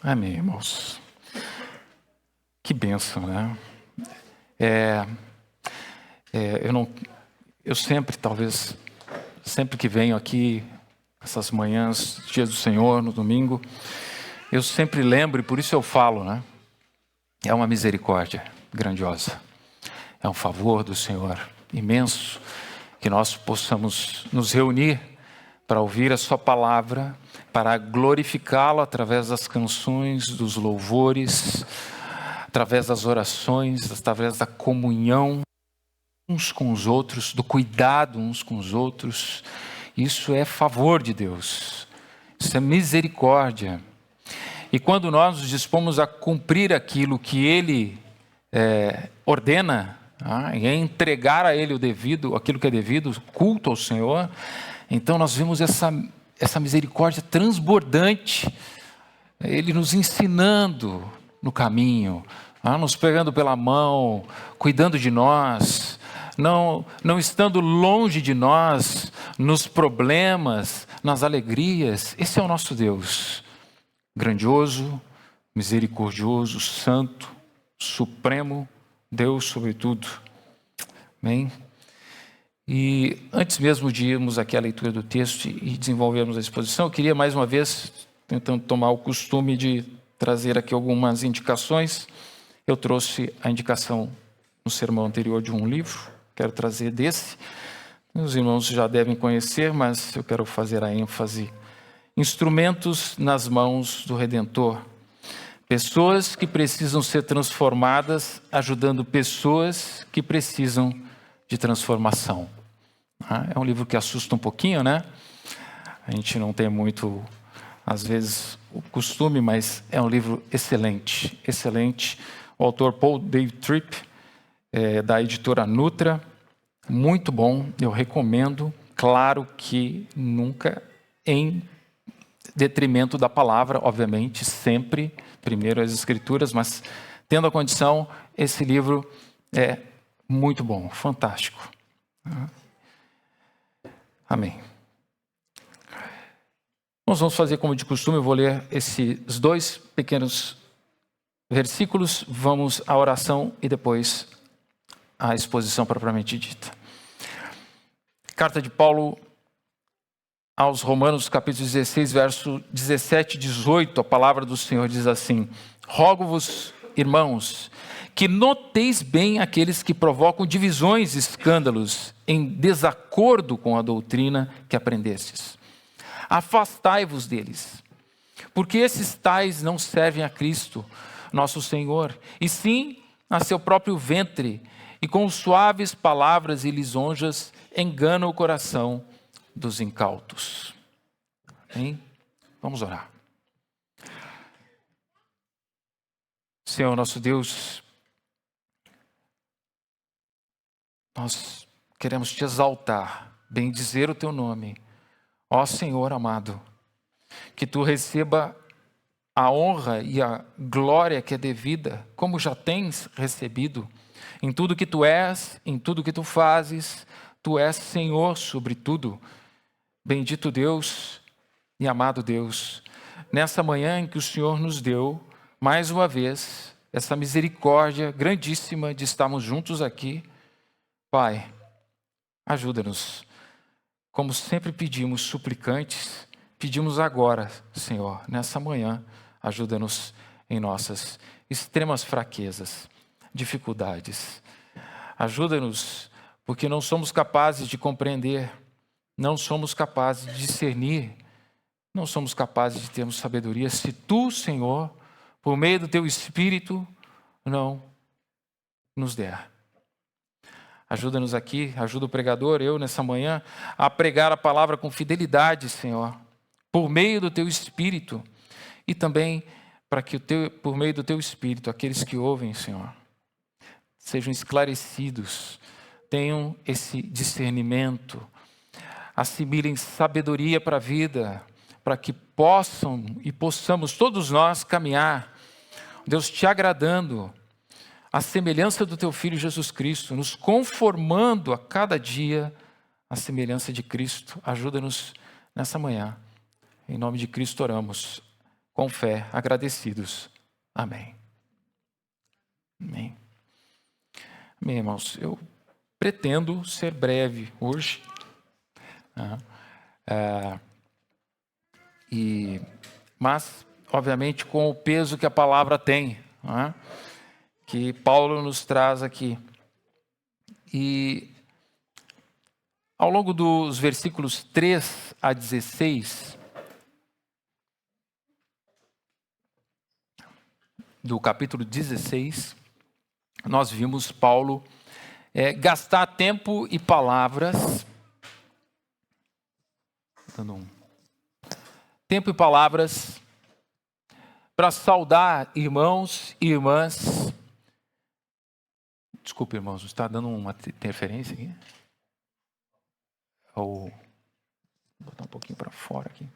Amém, irmãos. Que bênção, né? Eu sempre, talvez, sempre que venho aqui, essas manhãs, dias do Senhor, no domingo, eu sempre lembro, e por isso eu falo, né? É uma misericórdia grandiosa. É um favor do Senhor imenso que nós possamos nos reunir para ouvir a sua palavra, para glorificá-lo através das canções, dos louvores, através das orações, através da comunhão uns com os outros, do cuidado uns com os outros. Isso é favor de Deus, isso é misericórdia. E quando nós nos dispomos a cumprir aquilo que Ele ordena, e a entregar a Ele aquilo que é devido, culto ao Senhor, então nós vemos essa misericórdia transbordante, Ele nos ensinando no caminho, nos pegando pela mão, cuidando de nós, não estando longe de nós, nos problemas, nas alegrias. Esse é o nosso Deus, grandioso, misericordioso, santo, supremo, Deus sobre tudo. Amém? E antes mesmo de irmos aqui à leitura do texto e desenvolvermos a exposição, eu queria mais uma vez, tentando tomar o costume de trazer aqui algumas indicações. Eu trouxe a indicação no sermão anterior de um livro, quero trazer desse. Os irmãos já devem conhecer, mas eu quero fazer a ênfase. Instrumentos nas mãos do Redentor. Pessoas que precisam ser transformadas, ajudando pessoas que precisam de transformação. É um livro que assusta um pouquinho, né? A gente não tem muito, às vezes, o costume, mas é um livro excelente, excelente. O autor Paul David Tripp, da editora Nutra, muito bom, eu recomendo. Claro que nunca em detrimento da palavra, obviamente, sempre primeiro as Escrituras, mas tendo a condição, esse livro é muito bom, fantástico. Amém. Nós vamos fazer como de costume, eu vou ler esses dois pequenos versículos, vamos à oração e depois à exposição propriamente dita. Carta de Paulo aos Romanos, capítulo 16, verso 17 e 18, a palavra do Senhor diz assim: rogo-vos, irmãos, que noteis bem aqueles que provocam divisões e escândalos em desacordo com a doutrina que aprendestes. Afastai-vos deles, porque esses tais não servem a Cristo, nosso Senhor, e sim a seu próprio ventre, e com suaves palavras e lisonjas enganam o coração dos incautos. Amém? Vamos orar. Senhor, nosso Deus, nós queremos te exaltar, bendizer o teu nome. Ó Senhor amado, que tu receba a honra e a glória que é devida, como já tens recebido, em tudo que tu és, em tudo que tu fazes, tu és Senhor sobre tudo. Bendito Deus e amado Deus, nessa manhã em que o Senhor nos deu, mais uma vez, essa misericórdia grandíssima de estarmos juntos aqui, Pai, ajuda-nos, como sempre pedimos, suplicantes, pedimos agora, Senhor, nessa manhã, ajuda-nos em nossas extremas fraquezas, dificuldades. Ajuda-nos, porque não somos capazes de compreender, não somos capazes de discernir, não somos capazes de termos sabedoria, se tu, Senhor, por meio do teu Espírito, não nos der. Ajuda-nos aqui, ajuda o pregador, eu nessa manhã, a pregar a palavra com fidelidade, Senhor, por meio do teu Espírito, e também para que por meio do teu Espírito, aqueles que ouvem, Senhor, sejam esclarecidos, tenham esse discernimento, assimilem sabedoria para a vida, para que possam e possamos todos nós caminhar, Deus, te agradando, a semelhança do teu Filho Jesus Cristo, nos conformando a cada dia à semelhança de Cristo. Ajuda-nos nessa manhã. Em nome de Cristo oramos, com fé, agradecidos. Amém. Amém. Amém, irmãos. Eu pretendo ser breve hoje. Mas, obviamente, com o peso que a palavra tem, que Paulo nos traz aqui. E ao longo dos versículos 3 a 16, do capítulo 16, nós vimos Paulo gastar tempo e palavras, tempo e palavras para saudar irmãos e irmãs. Desculpe, irmãos, está dando uma interferência aqui? Vou botar um pouquinho para fora aqui.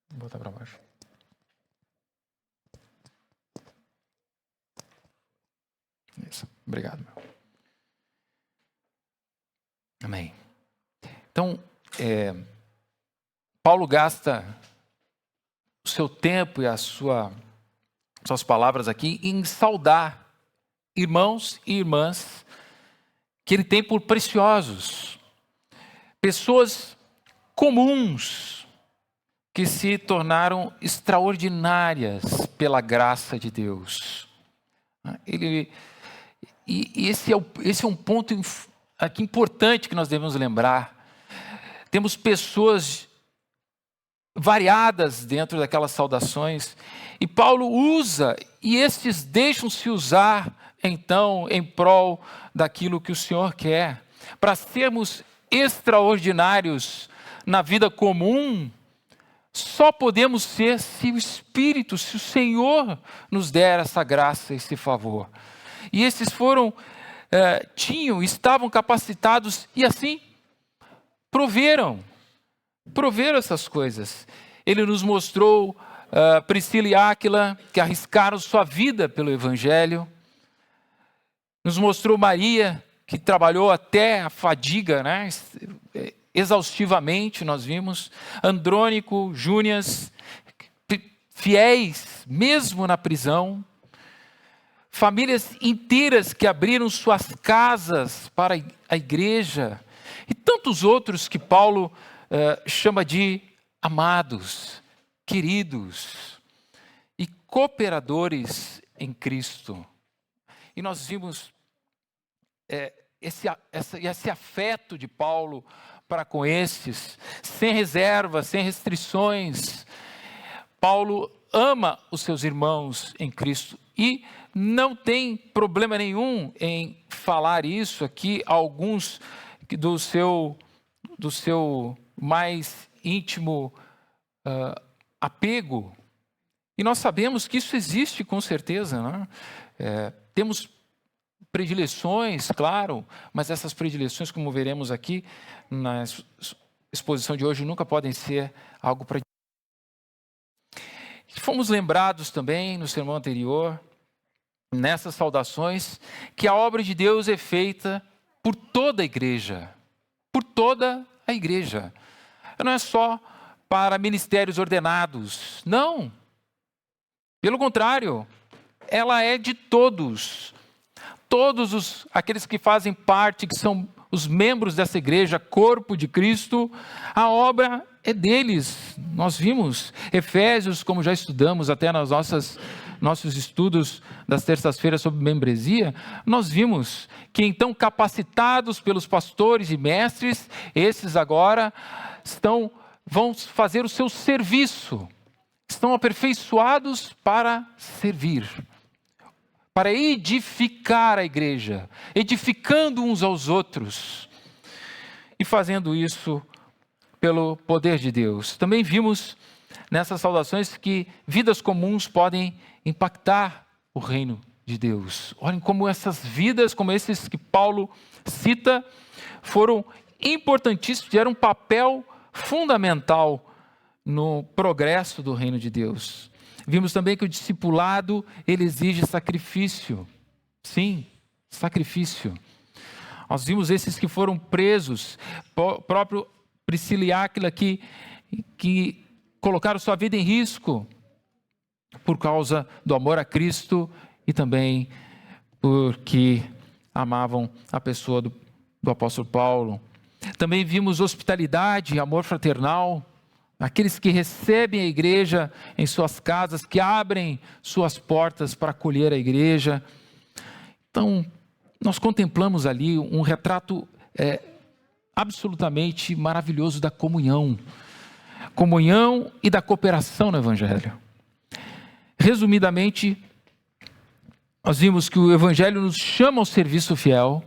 Vou botar para baixo. Isso, obrigado, meu. Amém. Então, Paulo gasta o seu tempo e suas palavras aqui em saudar irmãos e irmãs que ele tem por preciosos, pessoas comuns que se tornaram extraordinárias pela graça de Deus. Esse é um ponto aqui importante que nós devemos lembrar. Temos pessoas variadas dentro daquelas saudações, e Paulo usa, e estes deixam-se usar, então, em prol daquilo que o Senhor quer. Para sermos extraordinários na vida comum, só podemos ser se o Espírito, se o Senhor nos der essa graça, esse favor. E esses estavam capacitados e assim proveram essas coisas. Ele nos mostrou Priscila e Áquila, que arriscaram sua vida pelo Evangelho. Nos mostrou Maria, que trabalhou até a fadiga, exaustivamente, nós vimos. Andrônico, Júnias, fiéis, mesmo na prisão. Famílias inteiras que abriram suas casas para a igreja. E tantos outros que Paulo chama de amados, queridos e cooperadores em Cristo. E nós vimos esse afeto de Paulo para com estes, sem reservas, sem restrições. Paulo ama os seus irmãos em Cristo e não tem problema nenhum em falar isso aqui a alguns do seu mais íntimo apego. E nós sabemos que isso existe com certeza, temos predileções, claro, mas essas predileções, como veremos aqui na exposição de hoje, nunca podem ser algo para... Fomos lembrados também no sermão anterior, nessas saudações, que a obra de Deus é feita por toda a igreja. Por toda a igreja. Não é só para ministérios ordenados. Não. Pelo contrário, ela é de todos. Todos aqueles que fazem parte, que são os membros dessa igreja, corpo de Cristo, a obra é deles. Nós vimos Efésios, como já estudamos até nos nossos estudos das terças-feiras sobre membresia, nós vimos que então capacitados pelos pastores e mestres, esses agora vão fazer o seu serviço, estão aperfeiçoados para servir, para edificar a igreja, edificando uns aos outros e fazendo isso pelo poder de Deus. Também vimos nessas saudações que vidas comuns podem impactar o reino de Deus. Olhem como essas vidas, como esses que Paulo cita, foram importantíssimos, tiveram um papel fundamental no progresso do reino de Deus. Vimos também que o discipulado, ele exige sacrifício. Sim, sacrifício. Nós vimos esses que foram presos, próprio Priscila e Áquila que colocaram sua vida em risco por causa do amor a Cristo e também porque amavam a pessoa do apóstolo Paulo. Também vimos hospitalidade, amor fraternal, aqueles que recebem a igreja em suas casas, que abrem suas portas para acolher a igreja. Então, nós contemplamos ali um retrato absolutamente maravilhoso da comunhão e da cooperação no Evangelho. Resumidamente, nós vimos que o Evangelho nos chama ao serviço fiel,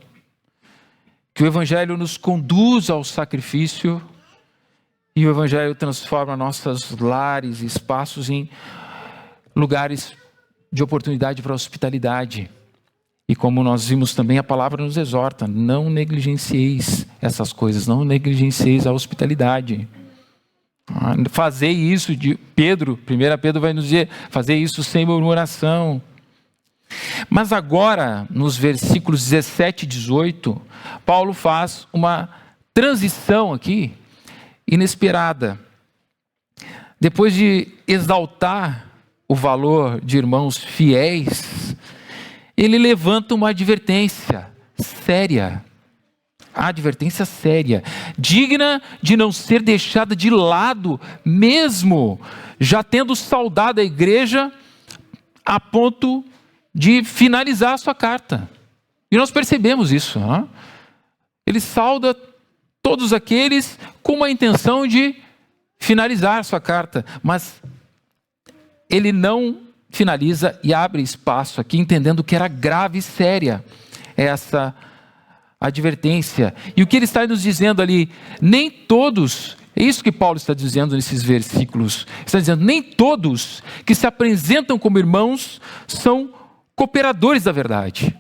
que o Evangelho nos conduz ao sacrifício, e o Evangelho transforma nossos lares e espaços em lugares de oportunidade para a hospitalidade. E como nós vimos também, a palavra nos exorta: não negligencieis essas coisas, não negligencieis a hospitalidade. Fazer isso, de Pedro, 1 Pedro vai nos dizer, fazer isso sem murmuração. Mas agora, nos versículos 17 e 18, Paulo faz uma transição aqui, inesperada. Depois de exaltar o valor de irmãos fiéis, ele levanta uma advertência séria, digna de não ser deixada de lado, mesmo já tendo saudado a igreja a ponto de finalizar a sua carta. E nós percebemos isso, não é? Ele sauda todos aqueles com a intenção de finalizar sua carta, mas ele não finaliza e abre espaço aqui, entendendo que era grave e séria essa advertência. E o que ele está nos dizendo ali, nem todos, é isso que Paulo está dizendo nesses versículos, está dizendo, nem todos que se apresentam como irmãos são cooperadores da verdade.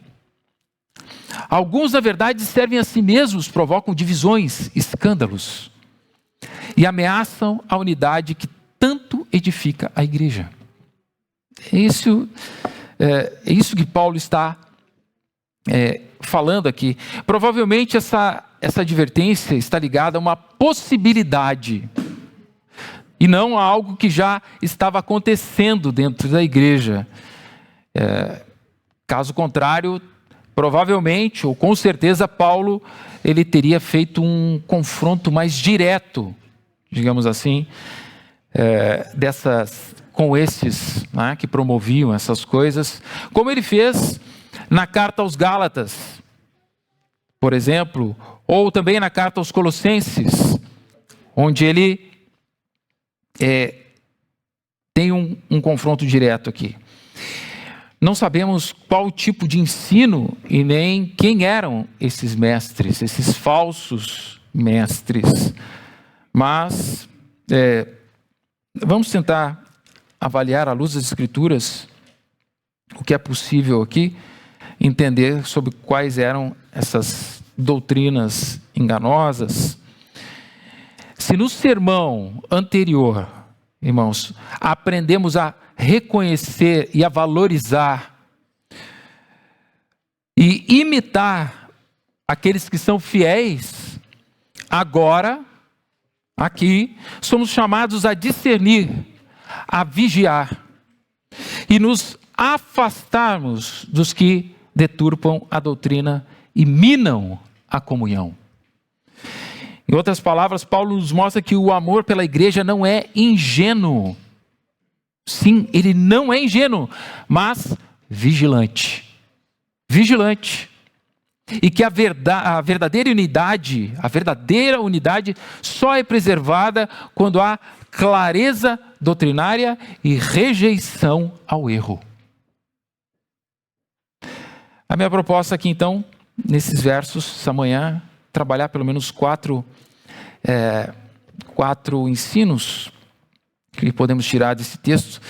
Alguns, na verdade, servem a si mesmos, provocam divisões, escândalos e ameaçam a unidade que tanto edifica a igreja. É isso que Paulo está falando aqui. Provavelmente essa advertência está ligada a uma possibilidade e não a algo que já estava acontecendo dentro da igreja. Caso contrário, provavelmente, ou com certeza, Paulo ele teria feito um confronto mais direto, digamos assim, com esses, né, que promoviam essas coisas, como ele fez na carta aos Gálatas, por exemplo, ou também na carta aos Colossenses, onde ele tem um confronto direto aqui. Não sabemos qual tipo de ensino e nem quem eram esses mestres, esses falsos mestres, mas vamos tentar avaliar à luz das Escrituras o que é possível aqui, entender sobre quais eram essas doutrinas enganosas. Se no sermão anterior, irmãos, aprendemos a reconhecer e a valorizar e imitar aqueles que são fiéis, agora, aqui, somos chamados a discernir, a vigiar e nos afastarmos dos que deturpam a doutrina e minam a comunhão. Em outras palavras, Paulo nos mostra que o amor pela igreja não é ingênuo. Sim, ele não é ingênuo, mas vigilante. Vigilante. E que a verdadeira unidade só é preservada quando há clareza doutrinária e rejeição ao erro. A minha proposta aqui, então, nesses versos, essa manhã, trabalhar pelo menos quatro ensinos que podemos tirar desse texto,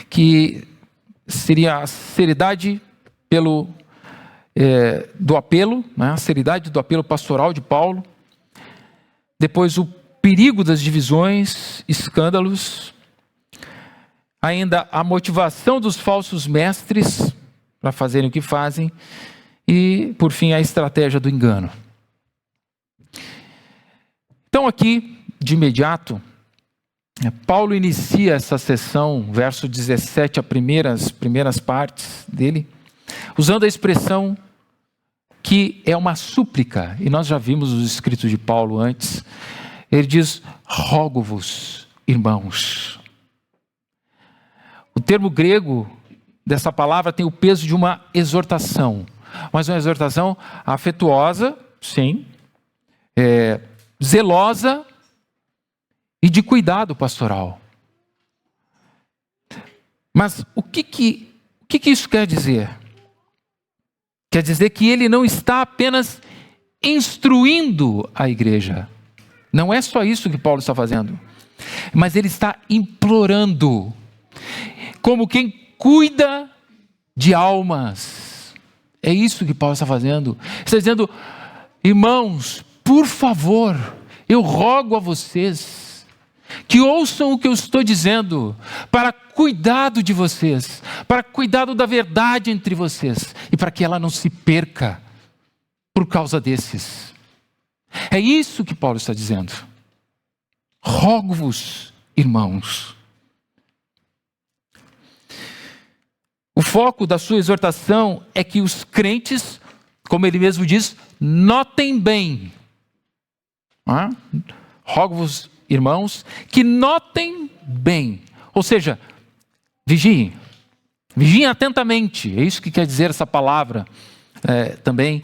que seria a seriedade do apelo, né? A seriedade do apelo pastoral de Paulo, depois o perigo das divisões, escândalos, ainda a motivação dos falsos mestres para fazerem o que fazem, e por fim a estratégia do engano. Então aqui, de imediato, Paulo inicia essa sessão, verso 17, as primeiras partes dele, usando a expressão que é uma súplica, e nós já vimos os escritos de Paulo antes. Ele diz: rogo-vos, irmãos. O termo grego dessa palavra tem o peso de uma exortação, mas uma exortação afetuosa, sim, zelosa e de cuidado pastoral. Mas o que isso quer dizer? Quer dizer que ele não está apenas instruindo a igreja. Não é só isso que Paulo está fazendo, mas ele está implorando, como quem cuida de almas. É isso que Paulo está fazendo. Ele está dizendo: irmãos, por favor, eu rogo a vocês que ouçam o que eu estou dizendo, para cuidado de vocês, para cuidado da verdade entre vocês, e para que ela não se perca por causa desses. É isso que Paulo está dizendo. Rogo-vos, irmãos. O foco da sua exortação é que os crentes, como ele mesmo diz, notem bem. Rogo-vos, irmãos, que notem bem. Ou seja, vigiem. Vigiem atentamente. É isso que quer dizer essa palavra também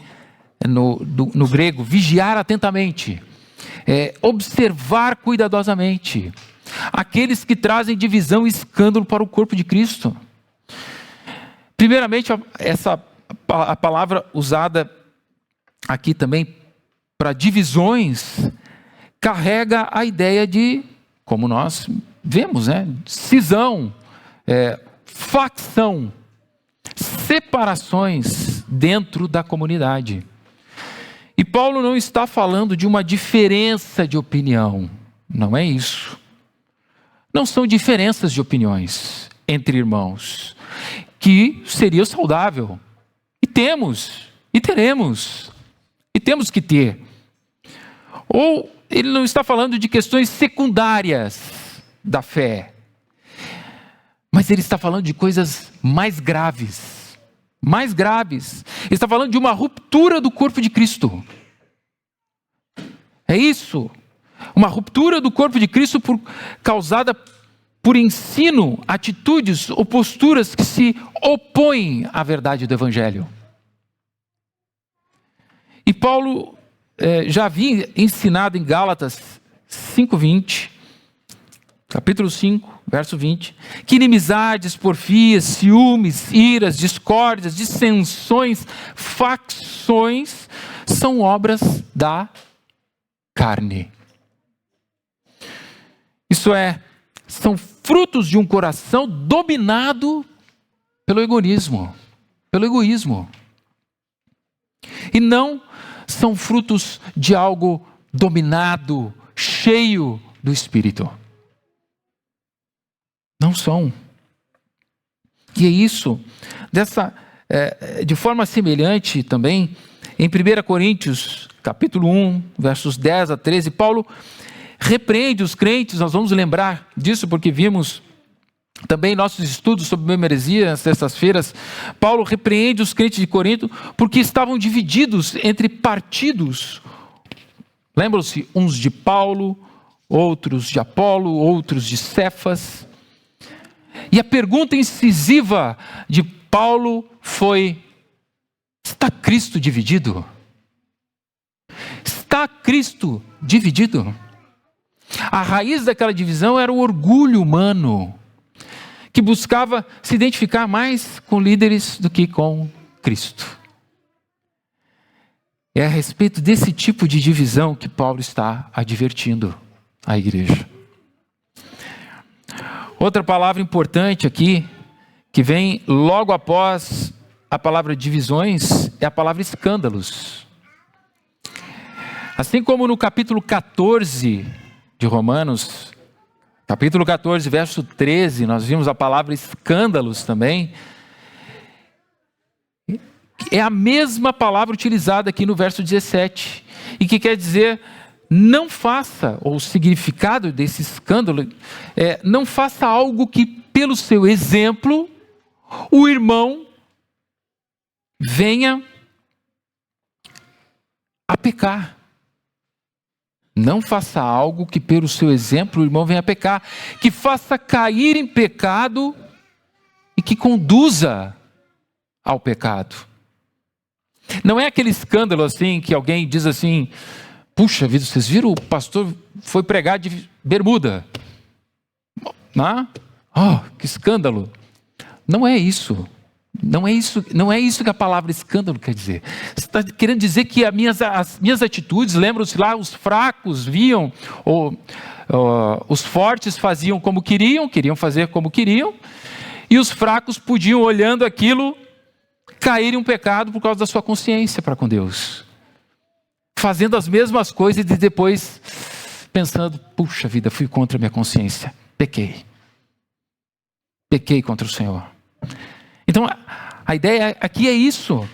no grego. Vigiar atentamente. Observar cuidadosamente. Aqueles que trazem divisão e escândalo para o corpo de Cristo. Primeiramente, a palavra usada aqui também para divisões carrega a ideia de, como nós vemos, cisão, facção, separações dentro da comunidade. E Paulo não está falando de uma diferença de opinião, não é isso. Não são diferenças de opiniões entre irmãos, que seria saudável. E temos, e teremos, e temos que ter. Ou ele não está falando de questões secundárias da fé, mas ele está falando de coisas mais graves. Mais graves. Ele está falando de uma ruptura do corpo de Cristo. É isso. Uma ruptura do corpo de Cristo causada por ensino, atitudes ou posturas que se opõem à verdade do Evangelho. E Paulo já havia ensinado em Gálatas 5:20, capítulo 5, verso 20, que inimizades, porfias, ciúmes, iras, discórdias, dissensões, facções são obras da carne. Isso são frutos de um coração dominado pelo egoísmo. E não são frutos de algo dominado, cheio do Espírito. Não são. E é isso, de forma semelhante também, em 1 Coríntios, capítulo 1, versos 10 a 13, Paulo repreende os crentes. Nós vamos lembrar disso porque vimos também nossos estudos sobre heresia nas sextas-feiras. Paulo repreende os crentes de Corinto porque estavam divididos entre partidos. Lembram-se, uns de Paulo, outros de Apolo, outros de Cefas. E a pergunta incisiva de Paulo foi: está Cristo dividido? Está Cristo dividido? A raiz daquela divisão era o orgulho humano, que buscava se identificar mais com líderes do que com Cristo. É a respeito desse tipo de divisão que Paulo está advertindo a igreja. Outra palavra importante aqui, que vem logo após a palavra divisões, é a palavra escândalos. Assim como no capítulo 14 de Romanos, capítulo 14, verso 13, nós vimos a palavra escândalos também. É a mesma palavra utilizada aqui no verso 17, e que quer dizer não faça, ou o significado desse escândalo, não faça algo que, pelo seu exemplo, o irmão venha a pecar. Não faça algo que, pelo seu exemplo, o irmão venha a pecar, que faça cair em pecado e que conduza ao pecado. Não é aquele escândalo assim que alguém diz assim: puxa vida, vocês viram, o pastor foi pregar de bermuda. Que escândalo. Não é isso. Não é isso que a palavra escândalo quer dizer. Você está querendo dizer que as minhas atitudes, lembram-se lá, os fracos viam, os fortes faziam como queriam fazer como queriam, e os fracos podiam, olhando aquilo, cair em um pecado por causa da sua consciência para com Deus. Fazendo as mesmas coisas e depois pensando: puxa vida, fui contra a minha consciência, pequei contra o Senhor. Então, a ideia aqui é isso.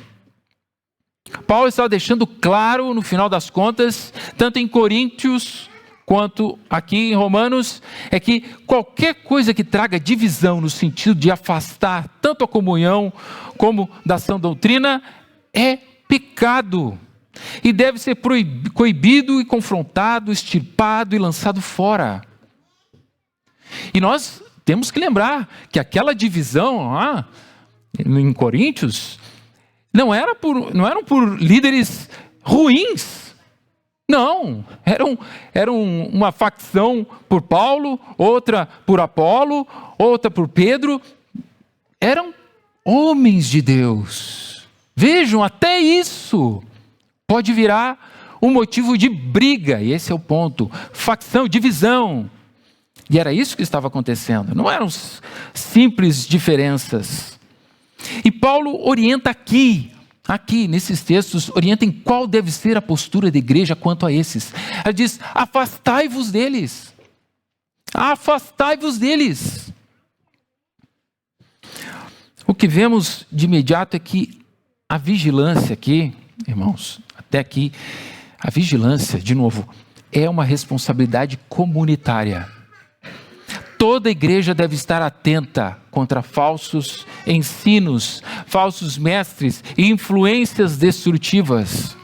Paulo está deixando claro, no final das contas, tanto em Coríntios quanto aqui em Romanos, é que qualquer coisa que traga divisão no sentido de afastar tanto a comunhão como da sã doutrina é pecado. E deve ser coibido e confrontado, extirpado e lançado fora. E nós temos que lembrar que aquela divisão em Coríntios não eram por líderes ruins. Não, eram uma facção por Paulo, outra por Apolo, outra por Pedro. Eram homens de Deus. Vejam, até isso pode virar um motivo de briga, e esse é o ponto: facção, divisão. E era isso que estava acontecendo, não eram simples diferenças. E Paulo orienta aqui nesses textos, orienta em qual deve ser a postura da igreja quanto a esses. Ele diz: afastai-vos deles. Afastai-vos deles. O que vemos de imediato é que a vigilância aqui, irmãos, até aqui, a vigilância, de novo, é uma responsabilidade comunitária. Toda igreja deve estar atenta contra falsos ensinos, falsos mestres e influências destrutivas.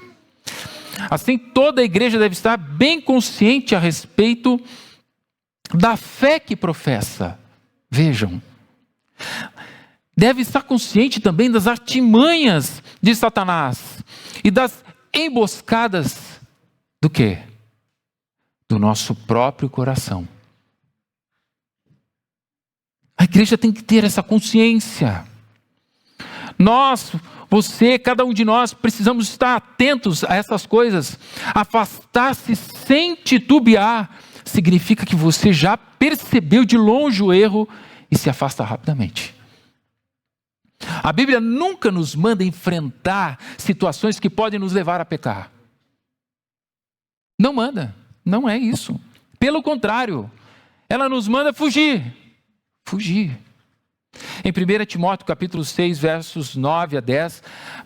Assim, toda igreja deve estar bem consciente a respeito da fé que professa. Vejam, deve estar consciente também das artimanhas de Satanás e das emboscadas do quê? Do nosso próprio coração. A igreja tem que ter essa consciência. Nós, você, cada um de nós, precisamos estar atentos a essas coisas. Afastar-se sem titubear significa que você já percebeu de longe o erro e se afasta rapidamente. A Bíblia nunca nos manda enfrentar situações que podem nos levar a pecar. Não manda, não é isso. Pelo contrário, ela nos manda fugir. Em 1 Timóteo capítulo 6, versos 9 a 10,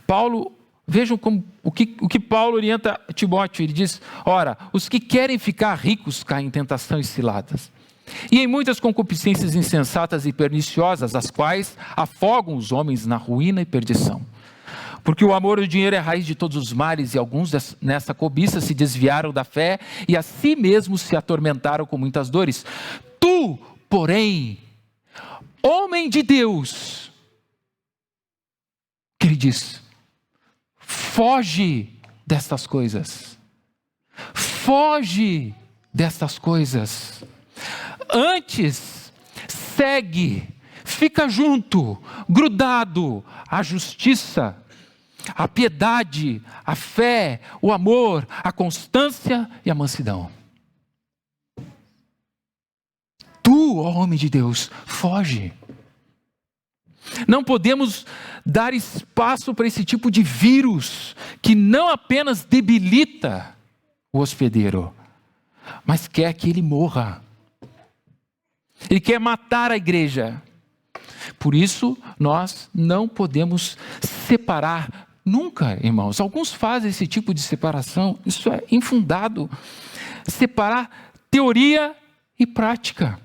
Paulo, vejam o que Paulo orienta a Timóteo. Ele diz: ora, os que querem ficar ricos caem em tentação e ciladas, e em muitas concupiscências insensatas e perniciosas, as quais afogam os homens na ruína e perdição. Porque o amor ao dinheiro é a raiz de todos os males, e alguns nessa cobiça se desviaram da fé e a si mesmos se atormentaram com muitas dores. Tu, porém, homem de Deus, que ele diz: foge destas coisas. Foge destas coisas. Antes, segue, fica junto, grudado à justiça, à piedade, à fé, o amor, a constância e a mansidão. Tu, ó homem de Deus, foge. Não podemos dar espaço para esse tipo de vírus que não apenas debilita o hospedeiro, mas quer que ele morra. Ele quer matar a igreja. Por isso, nós não podemos separar nunca, irmãos. Alguns fazem esse tipo de separação, isso é infundado. separar teoria e prática.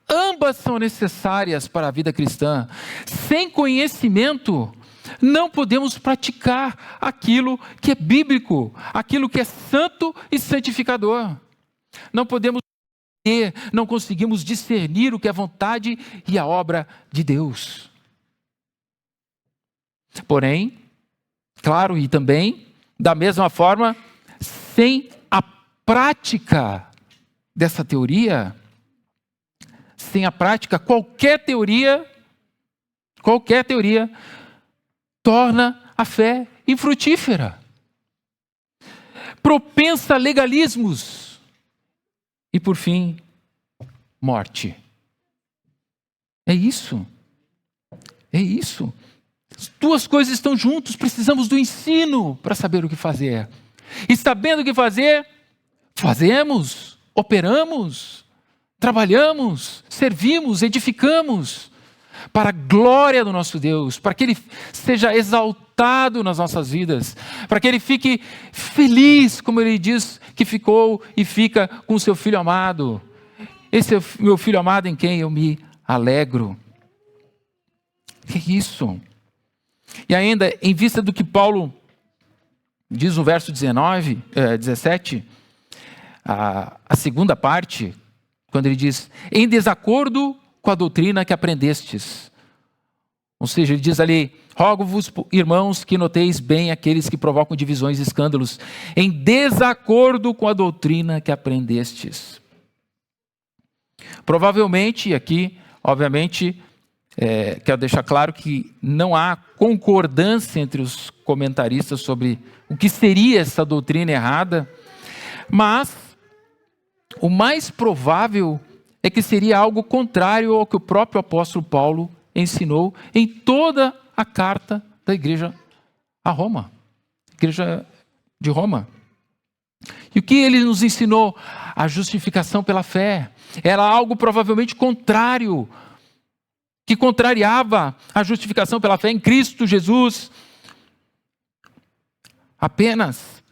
Ambas são necessárias para a vida cristã. Sem conhecimento, não podemos praticar aquilo que é bíblico, aquilo que é santo e santificador. Não podemos não conseguimos discernir o que é a vontade e a obra de Deus. Porém, claro, e também, da mesma forma, sem a prática dessa teoria, sem a prática, qualquer teoria torna a fé infrutífera, propensa a legalismos e, por fim, morte. É isso. As duas coisas estão juntas, precisamos do ensino para saber o que fazer. E sabendo o que fazer, fazemos, operamos, trabalhamos, servimos, edificamos, para a glória do nosso Deus, para que Ele seja exaltado nas nossas vidas, para que Ele fique feliz, como Ele diz que ficou e fica com o seu Filho amado. Esse é o meu Filho amado em quem eu me alegro. Que isso? E ainda, em vista do que Paulo diz no verso 17, a segunda parte, quando ele diz, em desacordo com a doutrina que aprendestes. Ou seja, ele diz ali, rogo-vos, irmãos, que noteis bem aqueles que provocam divisões e escândalos, em desacordo com a doutrina que aprendestes. Provavelmente, aqui, obviamente, quero deixar claro que não há concordância entre os comentaristas sobre o que seria essa doutrina errada, mas o mais provável é que seria algo contrário ao que o próprio apóstolo Paulo ensinou em toda a carta da igreja a Roma, igreja de Roma. E o que ele nos ensinou? A justificação pela fé. Era algo provavelmente contrário, que contrariava a justificação pela fé em Cristo Jesus. Apenas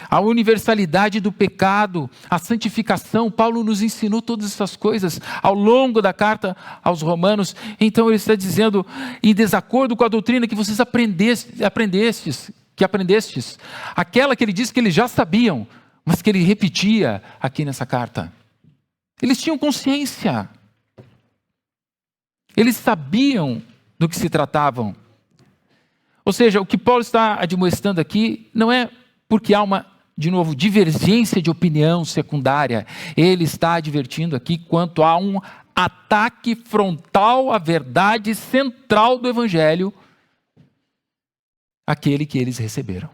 a universalidade do pecado, a santificação. Paulo nos ensinou todas essas coisas ao longo da carta aos Romanos. Então ele está dizendo, em desacordo com a doutrina que vocês aprendestes, aquela que ele disse que eles já sabiam, mas que ele repetia aqui nessa carta. Eles tinham consciência. Eles sabiam do que se tratavam. Ou seja, o que Paulo está admoestando aqui não é porque há uma, de novo, divergência de opinião secundária. Ele está advertindo aqui quanto a um ataque frontal à verdade central do Evangelho, aquele que eles receberam.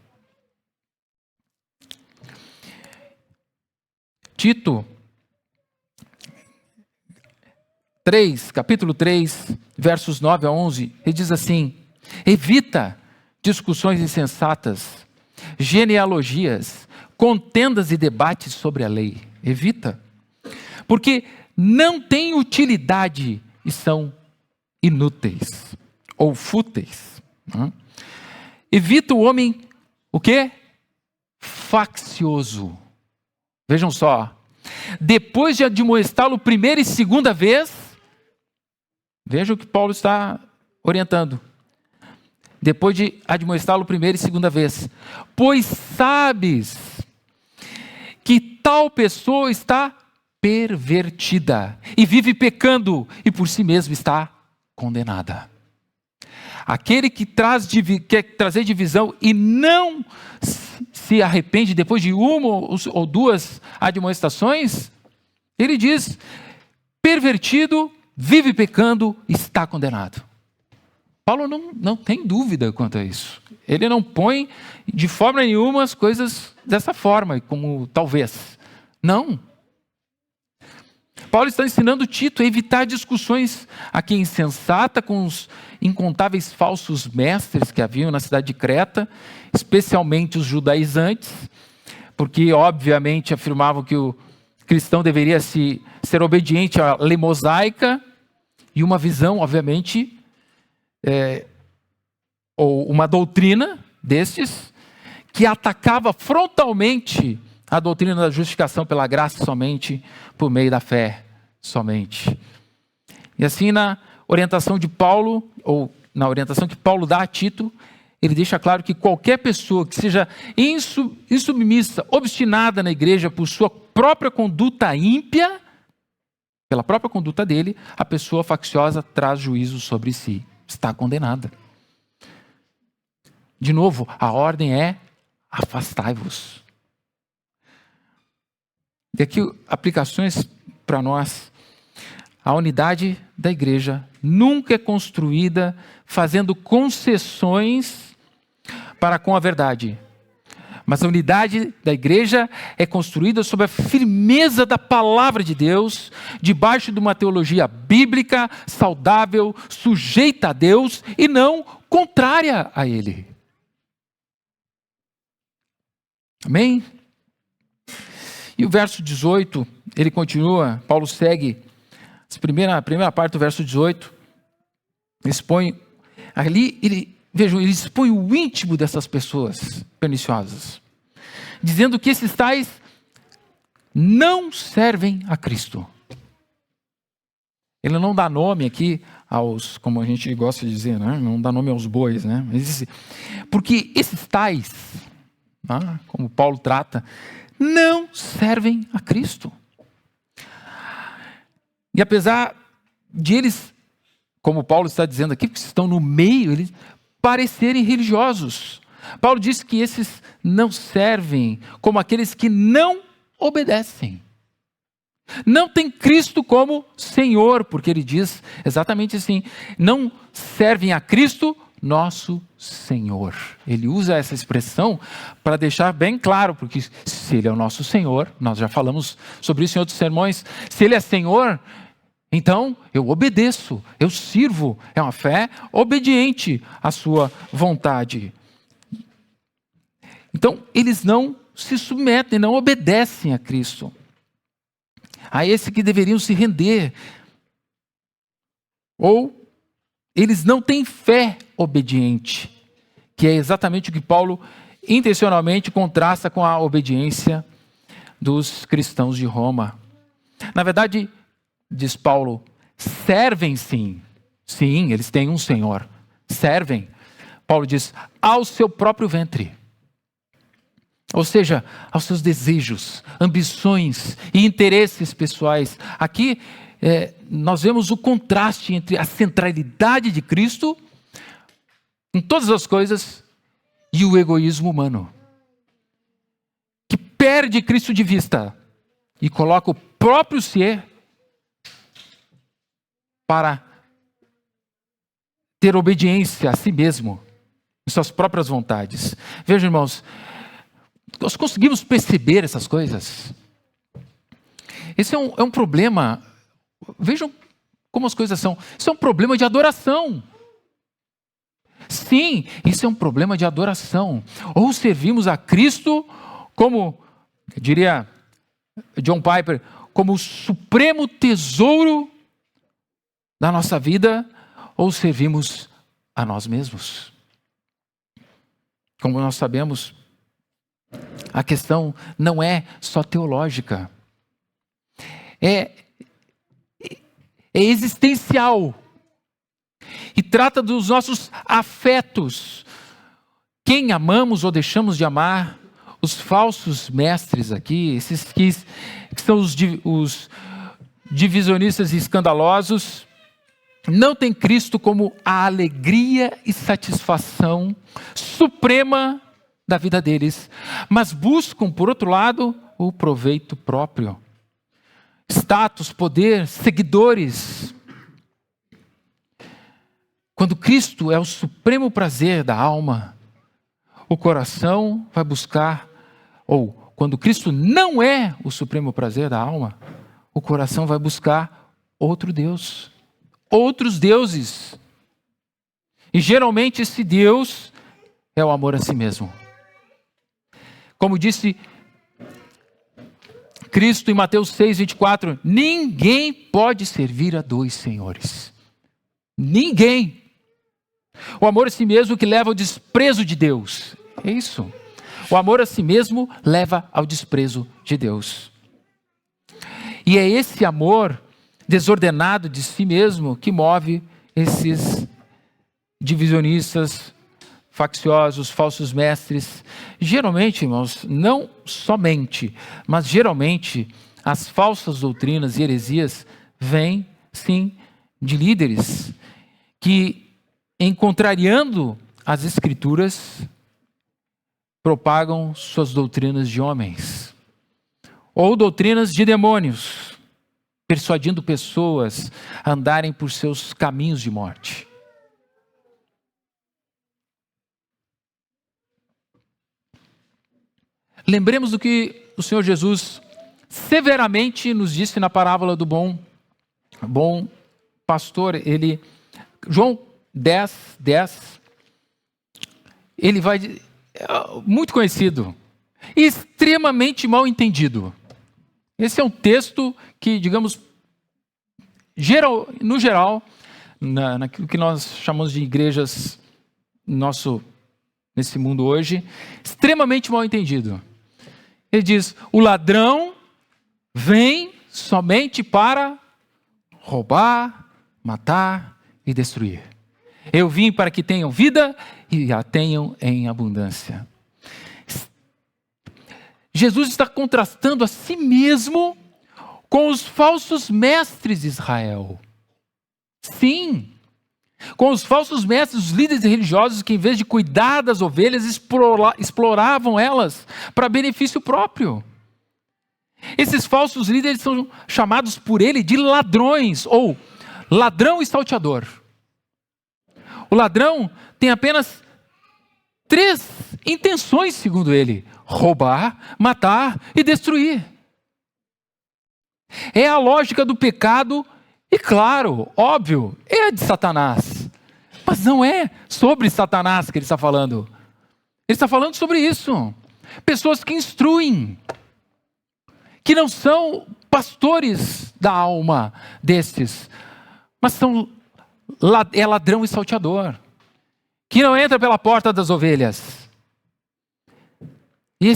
Tito 3, capítulo 3, versos 9 a 11, ele diz assim, evita discussões insensatas, genealogias, contendas e debates sobre a lei. Evita. Porque não tem utilidade e são inúteis ou fúteis. Evita o homem, o quê? Faccioso. Vejam só. Depois de admoestá-lo primeira e segunda vez, veja o que Paulo está orientando. Depois de admoestá-lo primeira e segunda vez. Pois sabes que tal pessoa está pervertida e vive pecando e por si mesmo está condenada. Aquele que quer trazer divisão e não se arrepende depois de uma ou duas admoestações, ele diz, pervertido, vive pecando, está condenado. Paulo não tem dúvida quanto a isso. Ele não põe de forma nenhuma as coisas dessa forma, como talvez. Não. Paulo está ensinando Tito a evitar discussões aqui insensata com os incontáveis falsos mestres que haviam na cidade de Creta, especialmente os judaizantes, porque obviamente afirmavam que o cristão deveria ser obediente à lei mosaica e uma visão, obviamente, ou uma doutrina destes, que atacava frontalmente a doutrina da justificação pela graça somente, por meio da fé somente. E assim, na orientação de Paulo, ou na orientação que Paulo dá a Tito, ele deixa claro que qualquer pessoa que seja insubmissa, obstinada na igreja por sua própria conduta ímpia, pela própria conduta dele, a pessoa facciosa traz juízo sobre si. Está condenada. De novo, a ordem é: afastai-vos. E aqui aplicações para nós. A unidade da igreja nunca é construída fazendo concessões para com a verdade. Mas a unidade da igreja é construída sob a firmeza da palavra de Deus, debaixo de uma teologia bíblica, saudável, sujeita a Deus e não contrária a Ele. Amém? E o verso 18, ele continua, Paulo segue, a primeira parte do verso 18, expõe, ali, vejam, ele expõe o íntimo dessas pessoas perniciosas, dizendo que esses tais não servem a Cristo. Ele não dá nome aqui aos, como a gente gosta de dizer, né? Não dá nome aos bois, né? Porque esses tais, como Paulo trata, não servem a Cristo. E apesar de eles, como Paulo está dizendo aqui, que estão no meio, eles parecerem religiosos. Paulo diz que esses não servem como aqueles que não obedecem. Não tem Cristo como Senhor, porque ele diz exatamente assim: não servem a Cristo nosso Senhor. Ele usa essa expressão para deixar bem claro, porque se Ele é o nosso Senhor, nós já falamos sobre isso em outros sermões, se Ele é Senhor, então eu obedeço, eu sirvo, é uma fé obediente à sua vontade. Então eles não se submetem, não obedecem a Cristo, a esse que deveriam se render, ou eles não têm fé obediente, que é exatamente o que Paulo intencionalmente contrasta com a obediência dos cristãos de Roma. Na verdade, diz Paulo, servem sim, eles têm um Senhor, servem. Paulo diz, ao seu próprio ventre. Ou seja, aos seus desejos, ambições e interesses pessoais. Aqui nós vemos o contraste entre a centralidade de Cristo em todas as coisas e o egoísmo humano, que perde Cristo de vista e coloca o próprio ser para ter obediência a si mesmo, em suas próprias vontades. Vejam, irmãos, nós conseguimos perceber essas coisas. Esse é um problema. Vejam como as coisas são. Isso é um problema de adoração. Sim, isso é um problema de adoração. Ou servimos a Cristo como, diria John Piper, como o supremo tesouro da nossa vida, ou servimos a nós mesmos. Como nós sabemos, a questão não é só teológica. É existencial. E trata dos nossos afetos. Quem amamos ou deixamos de amar. Os falsos mestres aqui, esses que são os divisionistas e escandalosos, não tem Cristo como a alegria e satisfação suprema da vida deles, mas buscam, por outro lado, o proveito próprio. Status, poder, seguidores. Quando Cristo é o supremo prazer da alma, o coração vai buscar, ou quando Cristo não é o supremo prazer da alma, o coração vai buscar outro Deus, outros deuses. E geralmente esse Deus é o amor a si mesmo. Como disse Cristo em Mateus 6:24, ninguém pode servir a dois senhores. Ninguém. O amor a si mesmo que leva ao desprezo de Deus. É isso. O amor a si mesmo leva ao desprezo de Deus. E é esse amor desordenado de si mesmo que move esses divisionistas, facciosos, falsos mestres. Geralmente, irmãos, não somente, mas geralmente as falsas doutrinas e heresias vêm, sim, de líderes que, em contrariando as Escrituras, propagam suas doutrinas de homens, ou doutrinas de demônios, persuadindo pessoas a andarem por seus caminhos de morte. Lembremos do que o Senhor Jesus severamente nos disse na parábola do bom pastor. João 10, ele vai, muito conhecido, extremamente mal entendido. Esse é um texto que, digamos, no geral, naquilo que nós chamamos de igrejas nesse mundo hoje, extremamente mal entendido. Ele diz: o ladrão vem somente para roubar, matar e destruir. Eu vim para que tenham vida e a tenham em abundância. Jesus está contrastando a si mesmo com os falsos mestres de Israel. Sim, com os falsos mestres, os líderes religiosos que, em vez de cuidar das ovelhas, exploravam elas para benefício próprio. Esses falsos líderes são chamados por ele de ladrões, ou ladrão e salteador. O ladrão tem apenas 3 intenções, segundo ele: roubar, matar e destruir. É a lógica do pecado e, claro, óbvio, é a de Satanás. Mas não é sobre Satanás que ele está falando. Ele está falando sobre isso. Pessoas que instruem, que não são pastores da alma destes, mas é ladrão e salteador, que não entra pela porta das ovelhas. E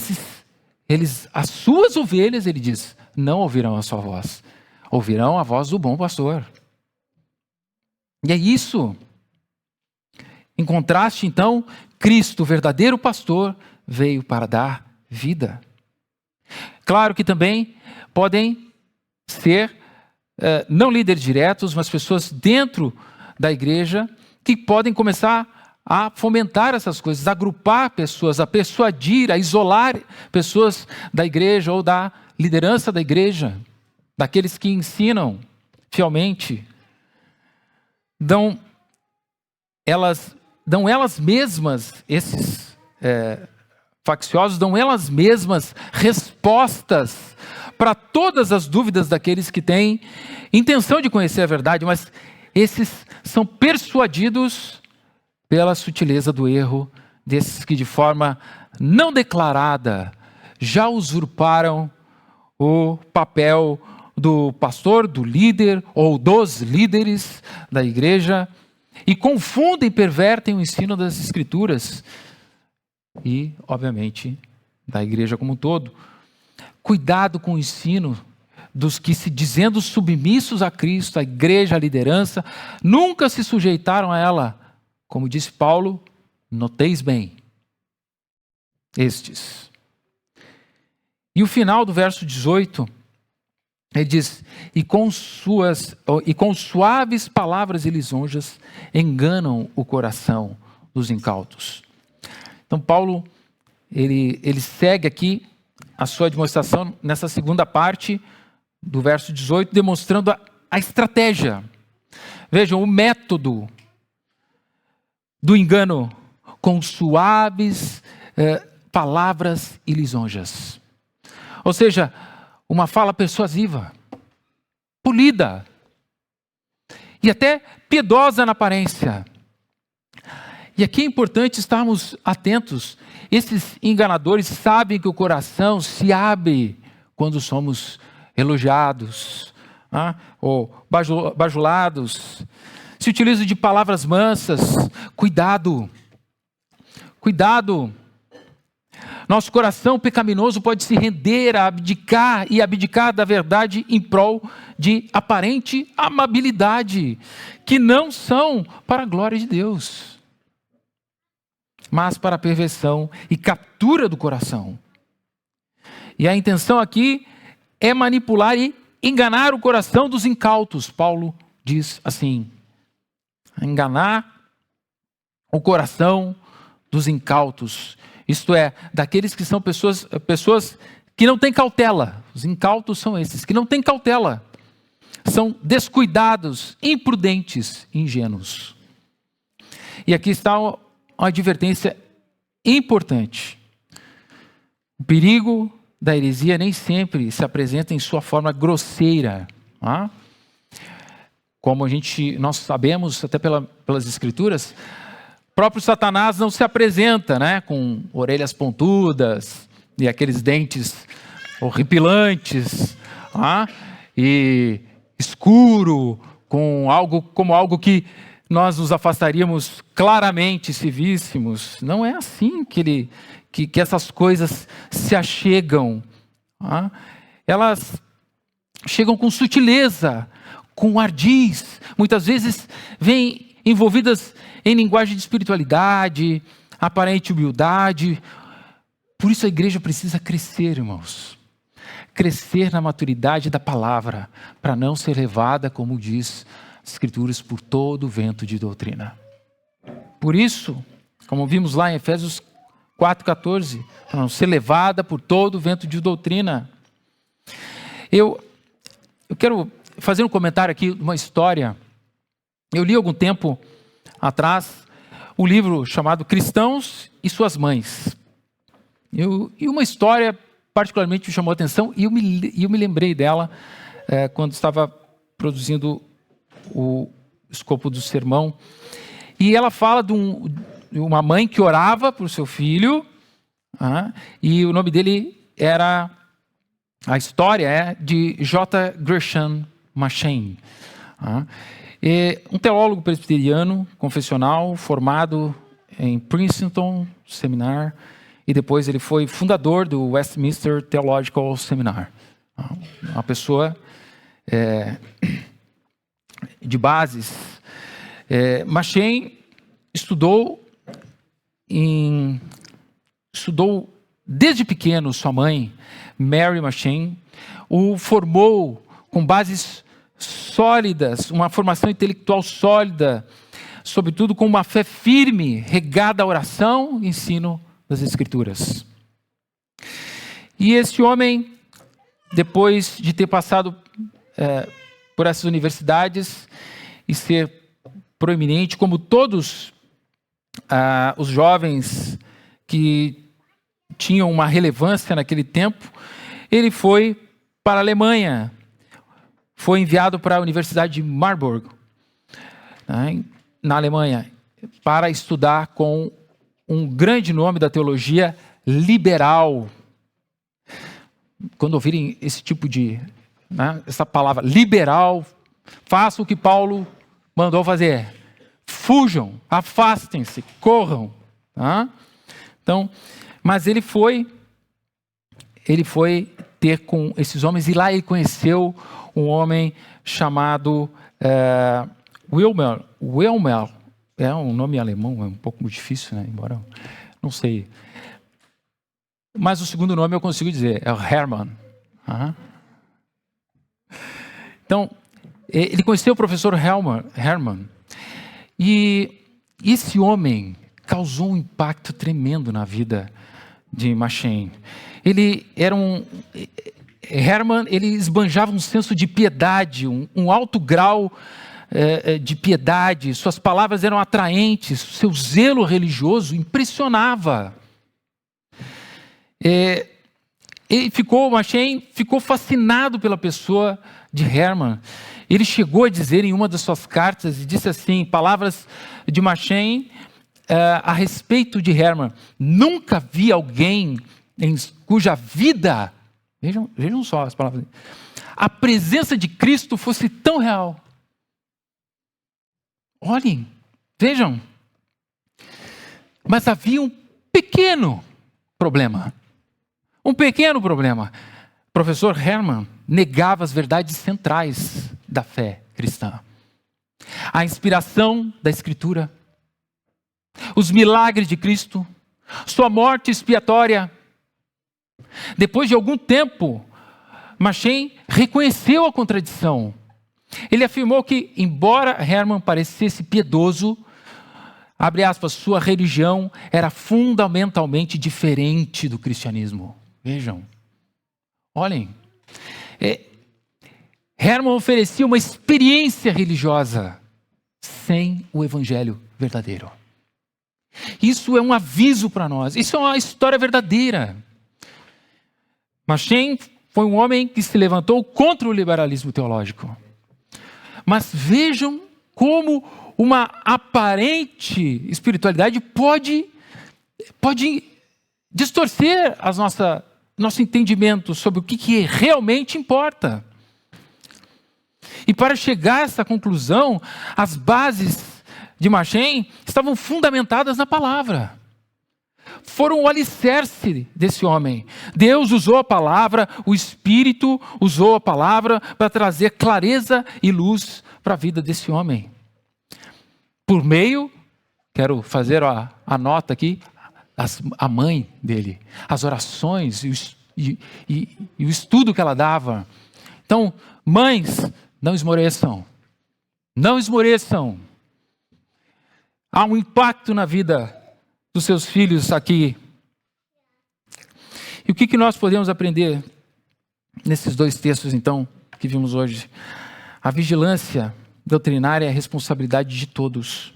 as suas ovelhas, ele diz, não ouvirão a sua voz, ouvirão a voz do bom pastor. E é isso. Em contraste, então, Cristo, o verdadeiro pastor, veio para dar vida. Claro que também podem ser não líderes diretos, mas pessoas dentro da igreja que podem começar a fomentar essas coisas, a agrupar pessoas, a persuadir, a isolar pessoas da igreja ou da liderança da igreja, daqueles que ensinam fielmente. Dão elas mesmas, esses facciosos, dão elas mesmas respostas para todas as dúvidas daqueles que têm intenção de conhecer a verdade, mas esses são persuadidos pela sutileza do erro desses que, de forma não declarada, já usurparam o papel do pastor, do líder ou dos líderes da igreja e confundem e pervertem o ensino das Escrituras e, obviamente, da igreja como um todo. Cuidado com o ensino dos que, se dizendo submissos a Cristo, a igreja, a liderança, nunca se sujeitaram a ela. Como disse Paulo, noteis bem, estes. E o final do verso 18, ele diz: e com suaves palavras e lisonjas enganam o coração dos incautos. Então Paulo, ele segue aqui a sua demonstração nessa segunda parte do verso 18, demonstrando a estratégia. Vejam, o método do engano com suaves palavras e lisonjas. Ou seja, uma fala persuasiva, polida e até piedosa na aparência. E aqui é importante estarmos atentos. Esses enganadores sabem que o coração se abre quando somos elogiados, ou bajulados. Se utilizam de palavras mansas. Cuidado. Nosso coração pecaminoso pode se render a abdicar da verdade em prol de aparente amabilidade, que não são para a glória de Deus, mas para a perversão e captura do coração. E a intenção aqui é manipular e enganar o coração dos incautos. Paulo diz assim: enganar o coração dos incautos. Isto é, daqueles que são pessoas que não têm cautela. Os incautos são esses, que não têm cautela. São descuidados, imprudentes, ingênuos. E aqui está uma advertência importante. O perigo da heresia nem sempre se apresenta em sua forma grosseira. Como nós sabemos, até pelas Escrituras, próprio Satanás não se apresenta, com orelhas pontudas e aqueles dentes horripilantes, e escuro, como algo que nós nos afastaríamos claramente se víssemos. Não é assim que essas coisas se achegam. Elas chegam com sutileza, com ardis, muitas vezes vêm envolvidas em linguagem de espiritualidade, aparente humildade. Por isso a igreja precisa crescer, irmãos. Crescer na maturidade da palavra, para não ser levada, como diz as Escrituras, por todo o vento de doutrina. Por isso, como vimos lá em Efésios 4,14, para não ser levada por todo o vento de doutrina. Eu quero fazer um comentário aqui de uma história. Eu li algum tempo atrás um livro chamado Cristãos e Suas Mães. E uma história particularmente me chamou a atenção e eu me lembrei dela quando estava produzindo o escopo do sermão. E ela fala de uma mãe que orava por seu filho, e o nome dele era, a história é de J. Gresham Machen. Um teólogo presbiteriano, confessional, formado em Princeton Seminar, e depois ele foi fundador do Westminster Theological Seminar. Uma pessoa de bases. Machen estudou desde pequeno. Sua mãe, Mary Machen, o formou com bases sólidas, uma formação intelectual sólida, sobretudo com uma fé firme, regada à oração e ensino das Escrituras. E esse homem, depois de ter passado por essas universidades e ser proeminente, como todos os jovens que tinham uma relevância naquele tempo, ele foi para a Alemanha. Foi enviado para a Universidade de Marburg, na Alemanha, para estudar com um grande nome da teologia liberal. Quando ouvirem esse tipo de, essa palavra liberal, façam o que Paulo mandou fazer. Fujam, afastem-se, corram. Então, mas ele foi ter com esses homens, e lá ele conheceu um homem chamado Wilmer. É um nome alemão, é um pouco difícil, embora não sei. Mas o segundo nome eu consigo dizer, é o Hermann. Então, ele conheceu o professor Hermann. E esse homem causou um impacto tremendo na vida de Machen. Hermann, ele esbanjava um senso de piedade, um alto grau de piedade. Suas palavras eram atraentes, seu zelo religioso impressionava. Machen ficou fascinado pela pessoa de Hermann. Ele chegou a dizer em uma das suas cartas, e disse assim, palavras de Machen a respeito de Hermann: nunca vi alguém cuja vida, vejam só as palavras, a presença de Cristo fosse tão real. Olhem, vejam. Mas havia um pequeno problema. Um pequeno problema. O professor Hermann negava as verdades centrais da fé cristã. A inspiração da Escritura, os milagres de Cristo, sua morte expiatória. Depois de algum tempo, Machen reconheceu a contradição. Ele afirmou que, embora Hermann parecesse piedoso, abre aspas, sua religião era fundamentalmente diferente do cristianismo. Vejam, olhem, Hermann oferecia uma experiência religiosa sem o evangelho verdadeiro. Isso é um aviso para nós, isso é uma história verdadeira. Machen foi um homem que se levantou contra o liberalismo teológico. Mas vejam como uma aparente espiritualidade pode distorcer nosso entendimento sobre o que realmente importa. E para chegar a essa conclusão, as bases de Machen estavam fundamentadas na palavra. Foram o alicerce desse homem. Deus usou a palavra, o Espírito usou a palavra para trazer clareza e luz para a vida desse homem. Por meio, quero fazer a nota aqui, a mãe dele, as orações e o estudo que ela dava. Então, mães, não esmoreçam. Não esmoreçam. Há um impacto na vida dos seus filhos aqui. E o que nós podemos aprender nesses dois textos, então, que vimos hoje? A vigilância doutrinária é a responsabilidade de todos.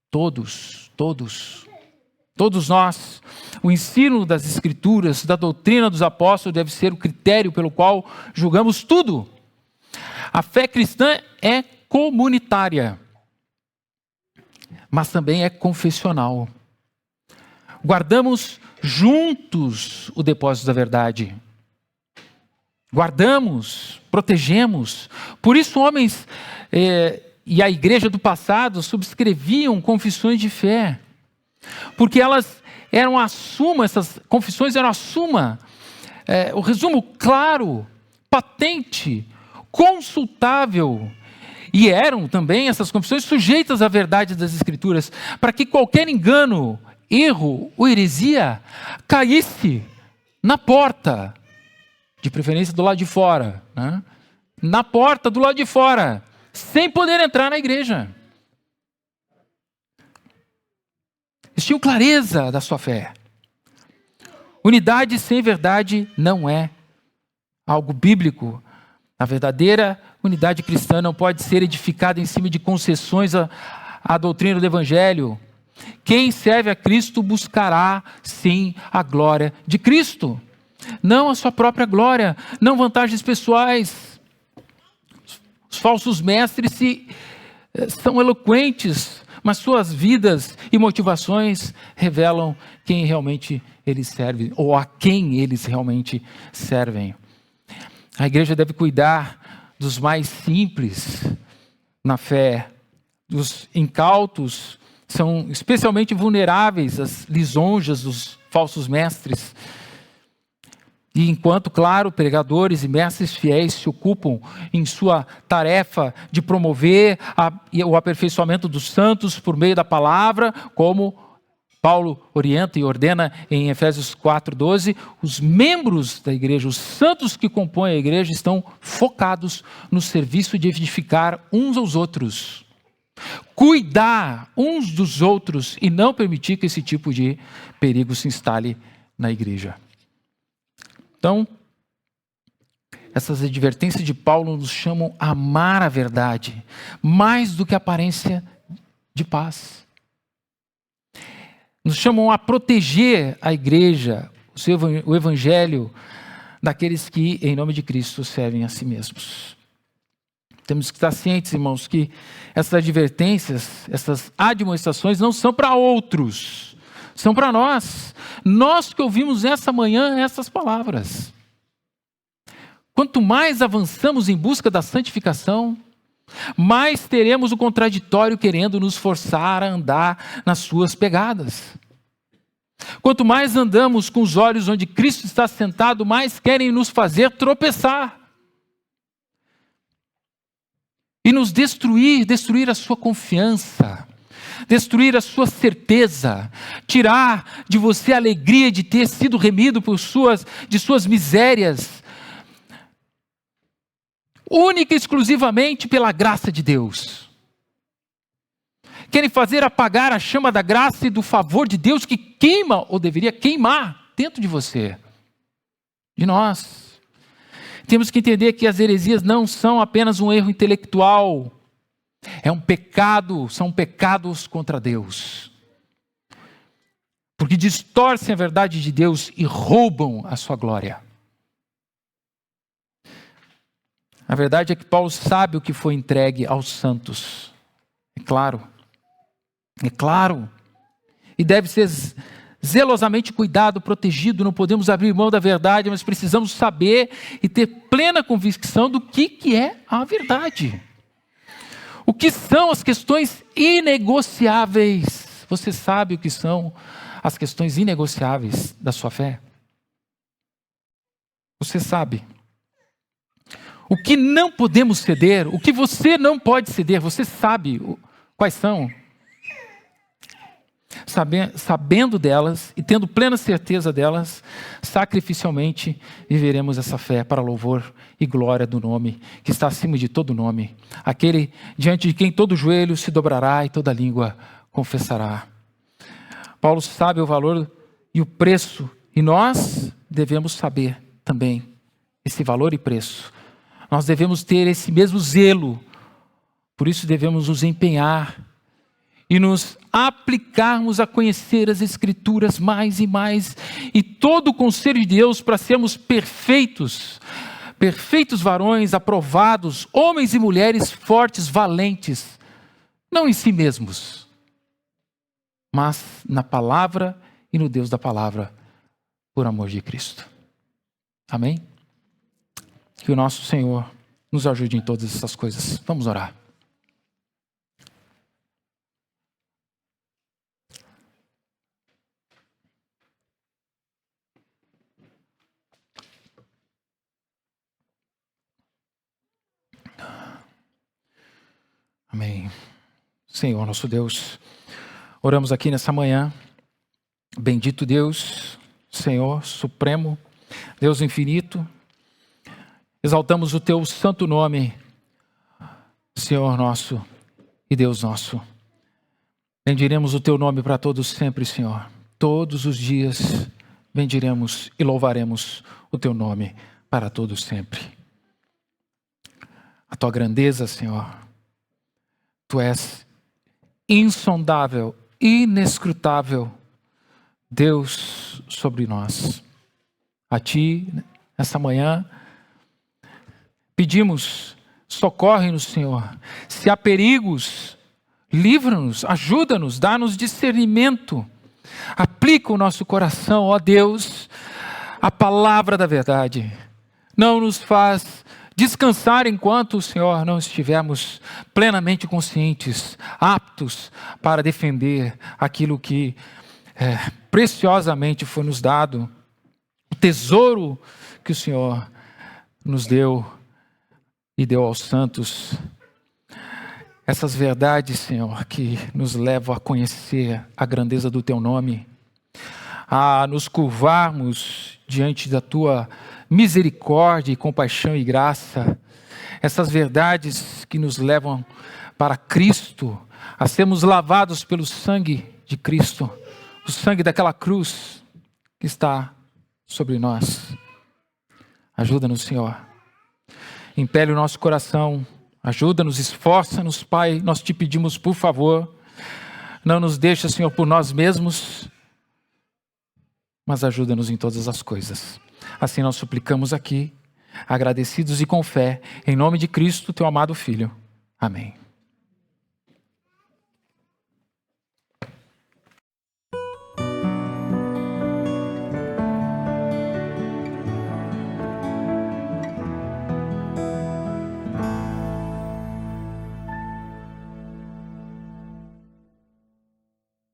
Todos nós. O ensino das Escrituras, da doutrina dos apóstolos deve ser o critério pelo qual julgamos tudo. A fé cristã é comunitária, mas também é confessional. Guardamos juntos o depósito da verdade. Guardamos, protegemos. Por isso, homens e a igreja do passado subscreviam confissões de fé. Porque elas eram a suma, essas confissões eram a suma, o resumo claro, patente, consultável. E eram também essas confissões sujeitas à verdade das Escrituras, para que qualquer engano, erro ou heresia caísse na porta, de preferência do lado de fora, né? Na porta do lado de fora, sem poder entrar na igreja. Eles tinham clareza da sua fé. Unidade sem verdade não é algo bíblico. A verdadeira unidade cristã não pode ser edificada em cima de concessões à doutrina do Evangelho. Quem serve a Cristo buscará, sim, a glória de Cristo. Não a sua própria glória, não vantagens pessoais. Os falsos mestres são eloquentes, mas suas vidas e motivações revelam quem realmente eles servem, ou a quem eles realmente servem. A igreja deve cuidar dos mais simples na fé. Os incautos são especialmente vulneráveis às lisonjas dos falsos mestres. E enquanto, claro, pregadores e mestres fiéis se ocupam em sua tarefa de promover o aperfeiçoamento dos santos por meio da palavra, como Paulo orienta e ordena em Efésios 4:12, os membros da igreja, os santos que compõem a igreja, estão focados no serviço de edificar uns aos outros, cuidar uns dos outros e não permitir que esse tipo de perigo se instale na igreja. Então, essas advertências de Paulo nos chamam a amar a verdade, mais do que a aparência de paz. Nos chamam a proteger a igreja, o evangelho, daqueles que, em nome de Cristo, servem a si mesmos. Temos que estar cientes, irmãos, que essas advertências, essas admoestações não são para outros, são para nós. Nós que ouvimos essa manhã essas palavras. Quanto mais avançamos em busca da santificação, mais teremos o contraditório querendo nos forçar a andar nas suas pegadas. Quanto mais andamos com os olhos onde Cristo está sentado, mais querem nos fazer tropeçar. E nos destruir a sua confiança, destruir a sua certeza, tirar de você a alegria de ter sido remido de suas misérias, única e exclusivamente pela graça de Deus. Querem fazer apagar a chama da graça e do favor de Deus que queima, ou deveria queimar, dentro de você, de nós. Temos que entender que as heresias não são apenas um erro intelectual, é um pecado, são pecados contra Deus. Porque distorcem a verdade de Deus e roubam a sua glória. A verdade é que Paulo sabe o que foi entregue aos santos. É claro. E deve ser zelosamente cuidado, protegido. Não podemos abrir mão da verdade, mas precisamos saber e ter plena convicção do que é a verdade. O que são as questões inegociáveis? Você sabe o que são as questões inegociáveis da sua fé? Você sabe. O que não podemos ceder, o que você não pode ceder, você sabe quais são? Sabendo delas e tendo plena certeza delas, sacrificialmente viveremos essa fé para louvor e glória do nome que está acima de todo nome, aquele diante de quem todo joelho se dobrará e toda língua confessará. Paulo sabe o valor e o preço, e nós devemos saber também esse valor e preço. Nós devemos ter esse mesmo zelo, por isso devemos nos empenhar e nos aplicarmos a conhecer as Escrituras mais e mais, e todo o conselho de Deus para sermos perfeitos varões, aprovados, homens e mulheres fortes, valentes, não em si mesmos, mas na palavra e no Deus da palavra, por amor de Cristo. Amém? Que o nosso Senhor nos ajude em todas essas coisas. Vamos orar. Amém. Senhor, nosso Deus, oramos aqui nessa manhã. Bendito Deus, Senhor Supremo, Deus infinito, exaltamos o Teu santo nome, Senhor nosso e Deus nosso. Bendiremos o Teu nome para todos sempre, Senhor. Todos os dias bendiremos e louvaremos o Teu nome para todos sempre. A Tua grandeza, Senhor, Tu és insondável, inescrutável, Deus sobre nós. A Ti, essa manhã, pedimos, socorre-nos, Senhor. Se há perigos, livra-nos, ajuda-nos, dá-nos discernimento. Aplica o nosso coração, ó Deus, a palavra da verdade. Não nos faz descansar enquanto, Senhor, não estivermos plenamente conscientes, aptos para defender aquilo que preciosamente foi nos dado, o tesouro que o Senhor nos deu e deu aos santos. Essas verdades, Senhor, que nos levam a conhecer a grandeza do Teu nome, a nos curvarmos diante da Tua misericórdia e compaixão e graça, essas verdades que nos levam para Cristo, a sermos lavados pelo sangue de Cristo, o sangue daquela cruz que está sobre nós. Ajuda-nos, Senhor. Impele o nosso coração, ajuda-nos, esforça-nos, Pai, nós te pedimos, por favor, não nos deixa, Senhor, por nós mesmos, mas ajuda-nos em todas as coisas. Assim nós suplicamos aqui, agradecidos e com fé, em nome de Cristo, Teu amado Filho. Amém.